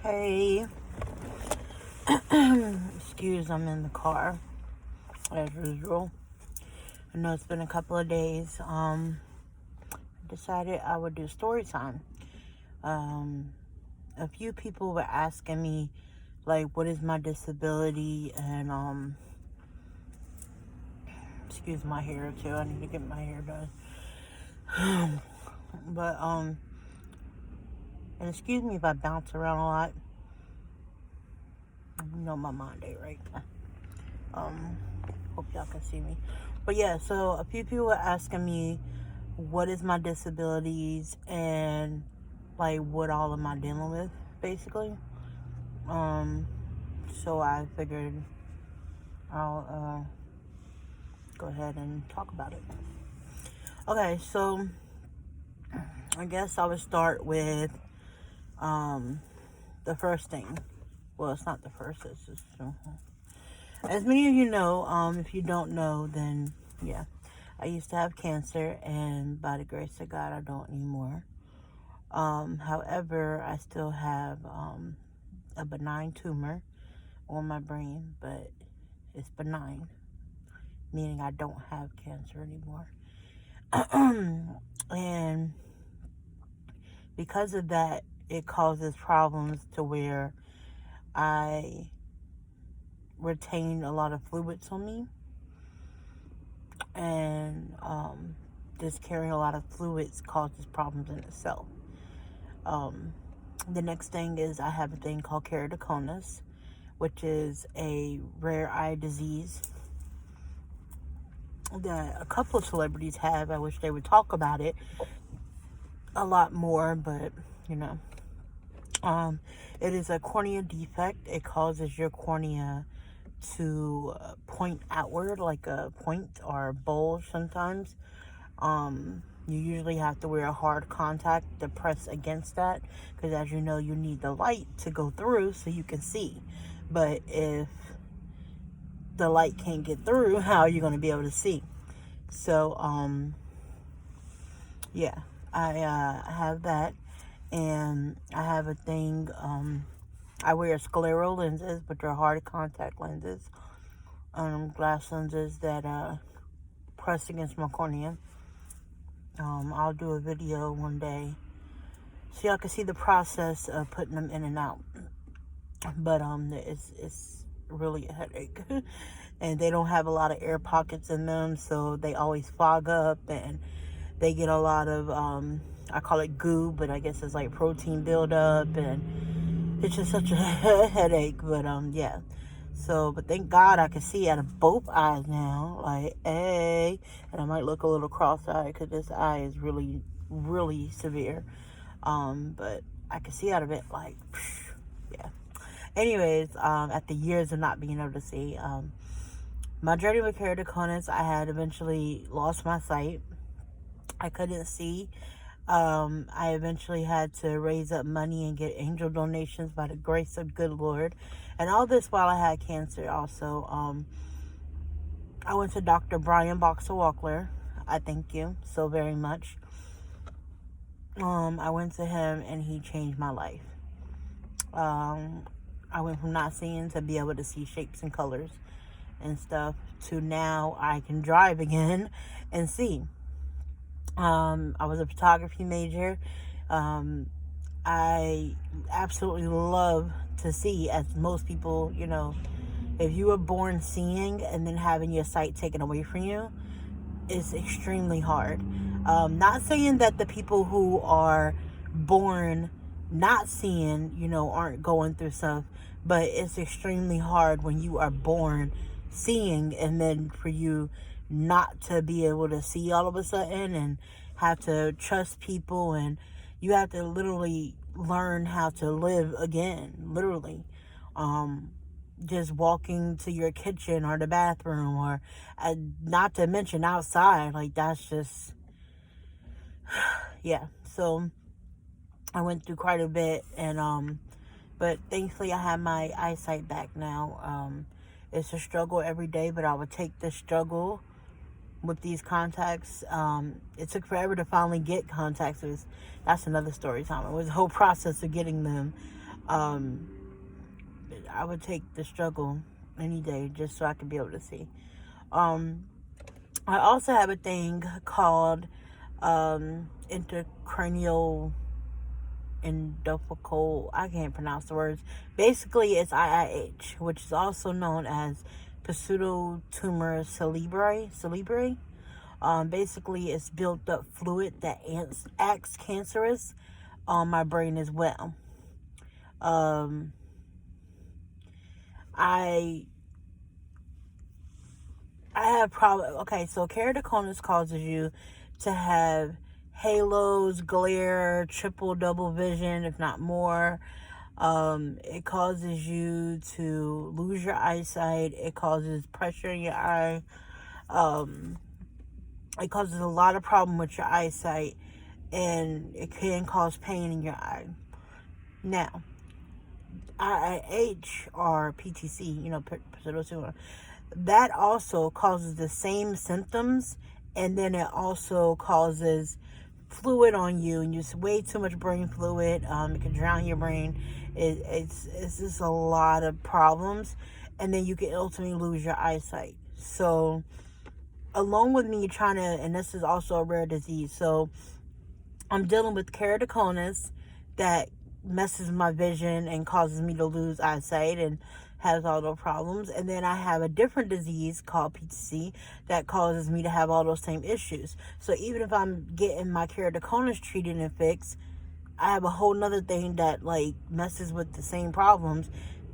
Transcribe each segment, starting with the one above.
Hey, excuse, I'm in the car as usual. I know it's been a couple of days. Decided I would do story time. A few people were asking me, like, what is my disability, and excuse my hair too. I need to get my hair done. But and excuse me if I bounce around a lot. You know my mind ain't right. Hope y'all can see me. But yeah, so a few people were asking me what is my disabilities and like what all am I dealing with, basically. So I figured I'll go ahead and talk about it. Okay, so I guess I would start with the first thing. Well, it's not the first. It's just as many of you know. If you don't know, then yeah, I used to have cancer, and by the grace of God, I don't anymore. However, I still have a benign tumor on my brain, but it's benign, meaning I don't have cancer anymore. And because of that, it causes problems to where I retain a lot of fluids on me, and just carrying a lot of fluids causes problems in itself. The next thing is I have a thing called keratoconus, which is a rare eye disease that a couple of celebrities have. I wish they would talk about it a lot more, but you know, it is a cornea defect. It causes your cornea to point outward like a point or a bulge sometimes. You usually have to wear a hard contact to press against that, because as you know, you need the light to go through so you can see. But if the light can't get through, how are you going to be able to see? So yeah, I have that, and I have a thing. I wear scleral lenses, but they're hard contact lenses, glass lenses that press against my cornea. I'll do a video one day so y'all can see the process of putting them in and out. But it's really a headache, and they don't have a lot of air pockets in them, so they always fog up, and they get a lot of I call it goo, but I guess it's like protein buildup, and it's just such a headache. But yeah. So, but thank God I can see out of both eyes now. Like, hey, and I might look a little cross-eyed because this eye is really, really severe. But I can see out of it. Like, yeah. Anyways, after years of not being able to see, my journey with keratoconus, I had eventually lost my sight. I couldn't see. I eventually had to raise up money and get angel donations by the grace of good Lord. And all this while I had cancer also. I went to Dr. Brian Boxer-Walkler. I thank you so very much. I went to him and he changed my life. I went from not seeing to be able to see shapes and colors and stuff to now I can drive again and see. I was a photography major. I absolutely love to see, as most people, you know, if you were born seeing and then having your sight taken away from you, it's extremely hard. Not saying that the people who are born not seeing, you know, aren't going through stuff, but it's extremely hard when you are born seeing and then for you not to be able to see all of a sudden and have to trust people, and you have to literally learn how to live again, literally. Just walking to your kitchen or the bathroom, or not to mention outside, like that's just yeah. So I went through quite a bit, and but thankfully I have my eyesight back now. It's a struggle every day, but I would take this struggle with these contacts. It took forever to finally get contacts. That's another story time. It was a whole process of getting them. Um, I would take the struggle any day just so I could be able to see. Um, I also have a thing called intracranial endofocal. I can't pronounce the words. Basically, it's IIH, which is also known as pseudotumor cerebrae. Basically, it's built up fluid that acts cancerous on my brain as well. Um, I have problem. Okay, so keratoconus causes you to have halos, glare, triple, double vision, if not more. It causes you to lose your eyesight. It causes pressure in your eye. It causes a lot of problem with your eyesight, and it can cause pain in your eye. Now, IIH or PTC, pseudotumor, that also causes the same symptoms, and then it also causes fluid on you, and use way too much brain fluid. It can drown your brain. It's just a lot of problems, and then you can ultimately lose your eyesight. So, along with me trying to, and this is also a rare disease, so I'm dealing with keratoconus that messes my vision and causes me to lose eyesight and has all those problems. And then I have a different disease called PTC that causes me to have all those same issues. So even if I'm getting my keratoconus treated and fixed, I have a whole nother thing that like messes with the same problems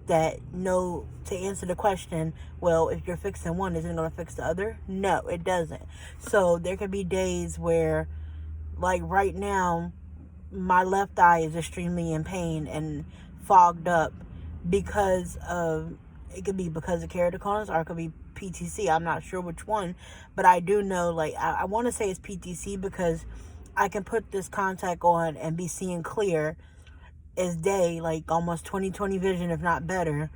that to answer the question, well, if you're fixing one, isn't it going to fix the other? No, it doesn't. So there could be days where, like right now, my left eye is extremely in pain and fogged up because of, it could be because of keratoconus or it could be PTC. I'm not sure which one, but I do know, like, I want to say it's PTC because I can put this contact on and be seeing clear as day, like almost 20/20 vision, if not better.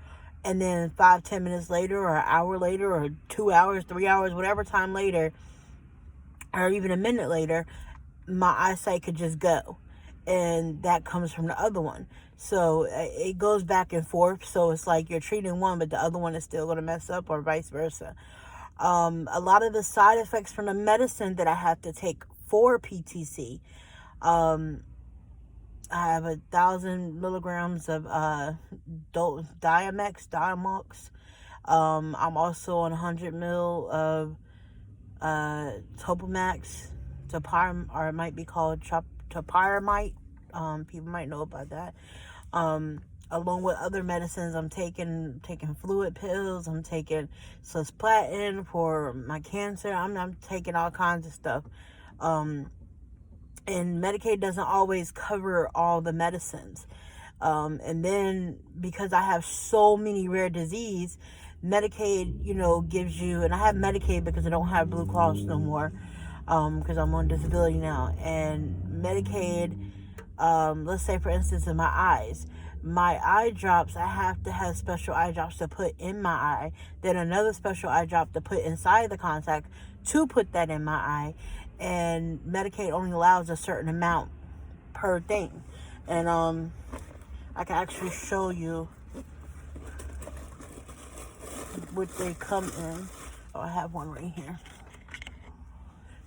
And then 5-10 minutes later, or an hour later, or 2 hours, 3 hours, whatever time later, or even a minute later, my eyesight could just go. And that comes from the other one. So it goes back and forth. So it's like you're treating one, but the other one is still going to mess up, or vice versa. A lot of the side effects from the medicine that I have to take for PTC, I have 1,000 milligrams of Diamox. I'm also on 100 mil of Topamax, or it might be called topiramate. People might know about that. Along with other medicines, I'm taking fluid pills. I'm taking cisplatin for my cancer. I'm taking all kinds of stuff. And Medicaid doesn't always cover all the medicines. And then because I have so many rare disease, Medicaid, gives you, and I have Medicaid because I don't have Blue Cross no more, because I'm on disability now. And Medicaid, let's say for instance in my eyes, my eye drops, I have to have special eye drops to put in my eye, then another special eye drop to put inside the contact to put that in my eye. And Medicaid only allows a certain amount per thing. And I can actually show you what they come in. Oh, I have one right here.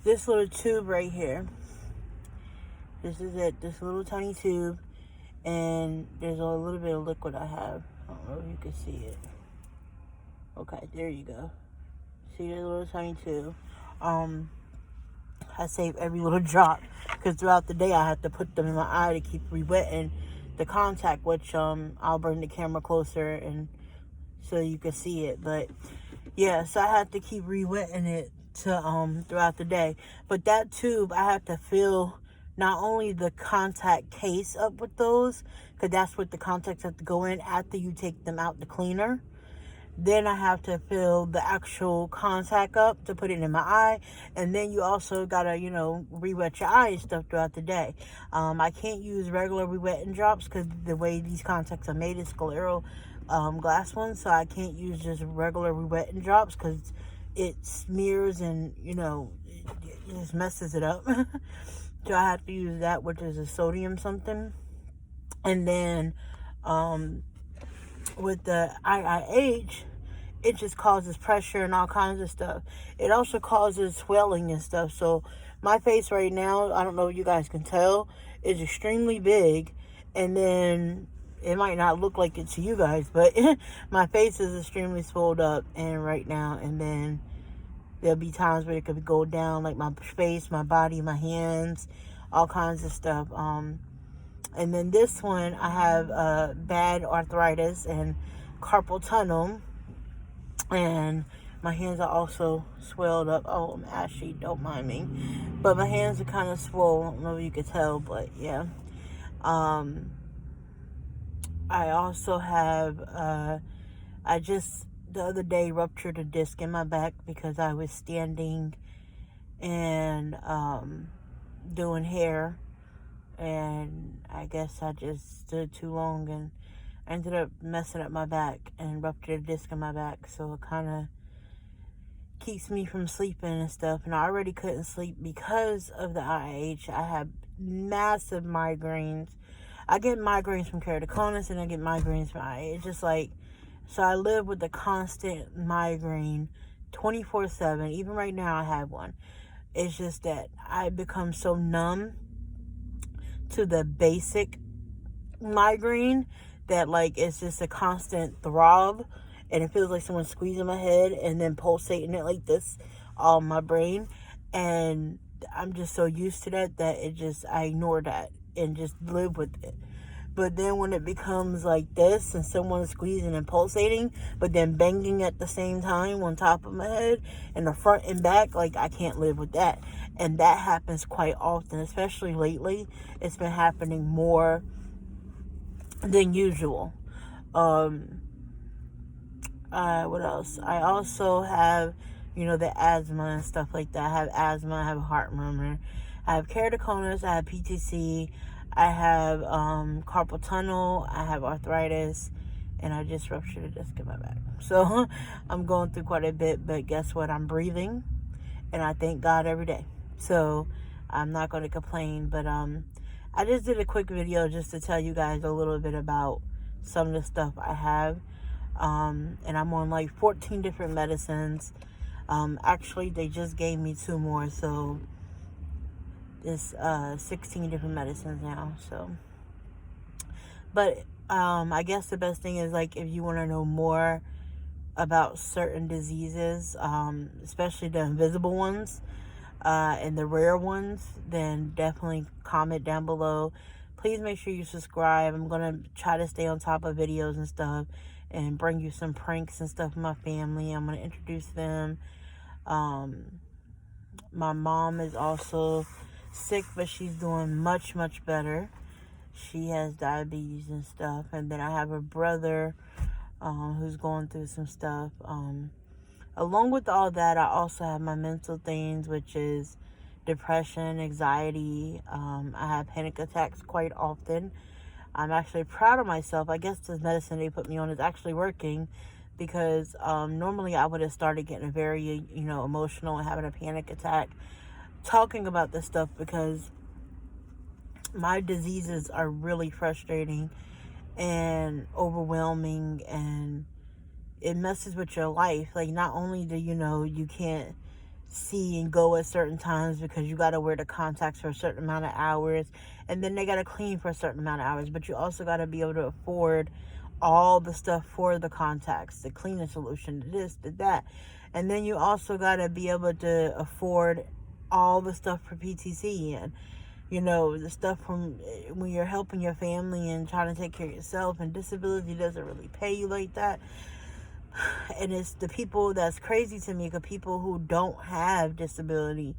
This little tube right here. This is it. This little tiny tube. And there's a little bit of liquid I have. I don't know if you can see it. Okay, there you go. See the little tiny tube. I save every little drop because throughout the day I have to put them in my eye to keep re-wetting the contact, which I'll bring the camera closer and so you can see it. But yeah, so I have to keep re-wetting it to throughout the day. But that tube, I have to fill not only the contact case up with those, because that's what the contacts have to go in after you take them out the cleaner. Then I have to fill the actual contact up to put it in my eye. And then you also gotta, re-wet your eye and stuff throughout the day. I can't use regular re-wetting drops because the way these contacts are made is scleral glass ones. So I can't use just regular re-wetting drops because it smears and, it just messes it up. So I have to use that, which is a sodium something. And then With the IIH, it just causes pressure and all kinds of stuff. It also causes swelling and stuff. So my face right now, I don't know if you guys can tell, is extremely big. And then it might not look like it to you guys, but my face is extremely swelled up and right now. And then there'll be times where it could go down, like my face, my body, my hands, all kinds of stuff. And then this one, I have bad arthritis and carpal tunnel. And my hands are also swelled up. Oh, I'm ashy, don't mind me. But my hands are kind of swollen. I don't know if you could tell, but yeah. I also have, I just the other day ruptured a disc in my back because I was standing and doing hair. And I guess I just stood too long and I ended up messing up my back and ruptured a disc in my back. So it kind of keeps me from sleeping and stuff. And I already couldn't sleep because of the IH. I have massive migraines. I get migraines from keratoconus and I get migraines from IH. It's just like, so I live with a constant migraine 24/7. Even right now I have one. It's just that I become so numb to the basic migraine that like it's just a constant throb and it feels like someone's squeezing my head and then pulsating it like this on my brain, and I'm just so used to that it just, I ignore that and just live with it. But then when it becomes like this and someone's squeezing and pulsating but then banging at the same time on top of my head and the front and back, like I can't live with that. And that happens quite often, especially lately. It's been happening more than usual. What else? I also have, the asthma and stuff like that. I have asthma, I have a heart murmur, I have keratoconus, I have PTC, I have carpal tunnel, I have arthritis, and I just ruptured a disc in my back. So I'm going through quite a bit, but guess what? I'm breathing, and I thank God every day. So I'm not going to complain, but I just did a quick video just to tell you guys a little bit about some of the stuff I have. And I'm on like 14 different medicines. Actually, they just gave me 2 more, so it's 16 different medicines now. So, but I guess the best thing is, like, if you want to know more about certain diseases, especially the invisible ones and the rare ones, then definitely comment down below. Please make sure you subscribe. I'm gonna try to stay on top of videos and stuff and bring you some pranks and stuff from my family. I'm gonna introduce them. My mom is also sick, but she's doing much, much better. She has diabetes and stuff. And then I have a brother who's going through some stuff. Along with all that, I also have my mental things, which is depression, anxiety. I have panic attacks quite often. I'm actually proud of myself. I guess this medicine they put me on is actually working, because normally I would have started getting very, emotional and having a panic attack talking about this stuff, because my diseases are really frustrating and overwhelming, and it messes with your life. Like, not only do you can't see and go at certain times because you got to wear the contacts for a certain amount of hours, and then they got to clean for a certain amount of hours, but you also got to be able to afford all the stuff for the contacts, the cleaning solution, this, that, and then you also got to be able to afford all the stuff for PTC and the stuff from when you're helping your family and trying to take care of yourself, and disability doesn't really pay you like that. And it's the people that's crazy to me, because people who don't have disability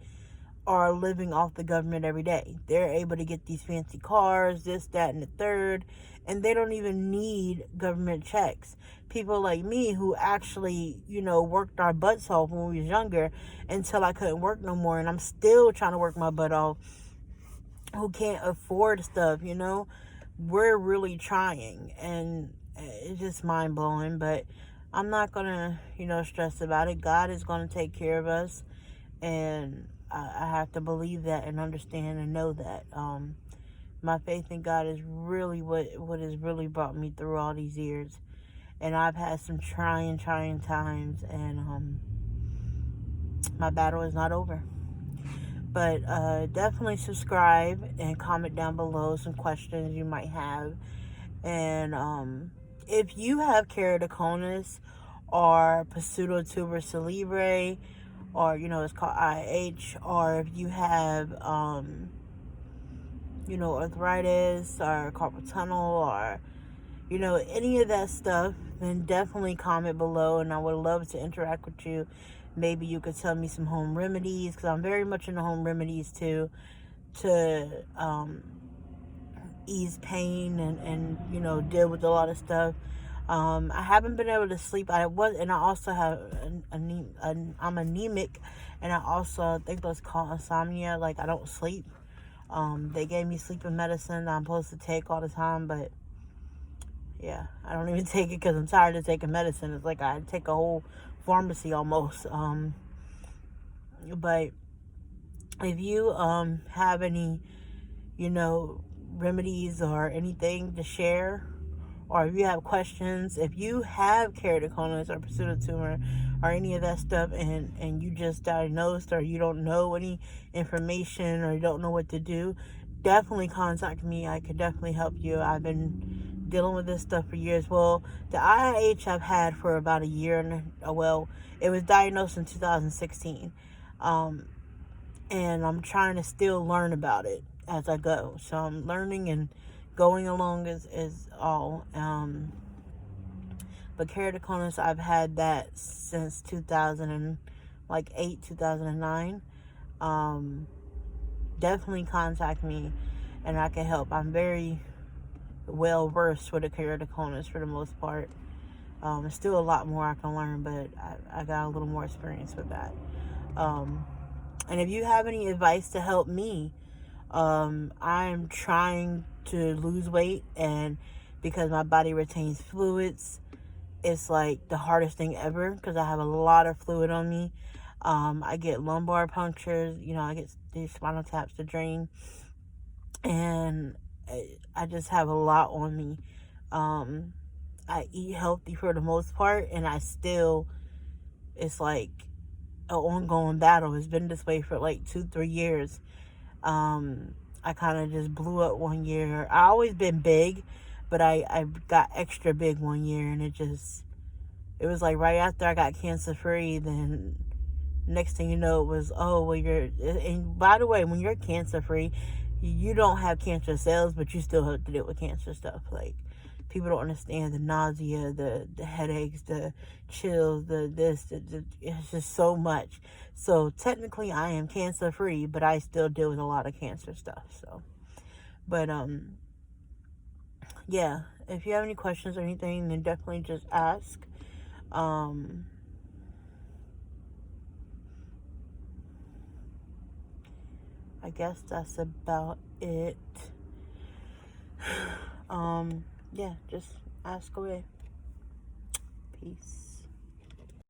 are living off the government every day. They're able to get these fancy cars, this, that, and the third, and they don't even need government checks. People like me who actually, worked our butts off when we was younger until I couldn't work no more, and I'm still trying to work my butt off, who can't afford stuff, we're really trying, and it's just mind-blowing. But I'm not gonna, stress about it. God is gonna take care of us, and I have to believe that and understand and know that. My faith in God is really what has really brought me through all these years. And I've had some trying times, and my battle is not over. But definitely subscribe and comment down below some questions you might have. And if you have keratoconus or pseudotuber cerebrae, or it's called IH, or if you have arthritis or carpal tunnel, or any of that stuff, then definitely comment below, and I would love to interact with you. Maybe you could tell me some home remedies, because I'm very much into home remedies too, to ease pain and deal with a lot of stuff. I haven't been able to sleep. And I also have I'm anemic, and I also think that's called insomnia. Like, I don't sleep. They gave me sleeping medicine that I'm supposed to take all the time, but yeah, I don't even take it because I'm tired of taking medicine. It's like I take a whole pharmacy almost. But if you have any, remedies or anything to share, or if you have questions, if you have keratoconus or pseudotumor or any of that stuff, and you just diagnosed, or you don't know any information, or you don't know what to do, definitely contact me. I could definitely help you. I've been dealing with this stuff for years. Well, the IIH I've had for about a year, it was diagnosed in 2016. And I'm trying to still learn about it as I go. So I'm learning and going along is all. But keratoconus, I've had that since 2008, 2009. Definitely contact me, and I can help. I'm very well versed with the keratoconus for the most part. There's still a lot more I can learn, but I got a little more experience with that. And if you have any advice to help me, I'm trying to lose weight, and because my body retains fluids, it's like the hardest thing ever, because I have a lot of fluid on me. I get lumbar punctures, I get these spinal taps to drain, and I just have a lot on me. I eat healthy for the most part, and it's like an ongoing battle. It's been this way for like 2-3 years. I kind of just blew up one year. I always been big, but I got extra big one year, and it was like right after I got cancer free, then next thing you know, it was, and by the way, when you're cancer free, you don't have cancer cells, but you still have to deal with cancer stuff. Like, people don't understand the nausea, the headaches, the chills, it's just so much. So technically I am cancer free, but I still deal with a lot of cancer stuff. So, but yeah, if you have any questions or anything, then definitely just ask. I guess that's about it. Yeah, just ask away. Peace.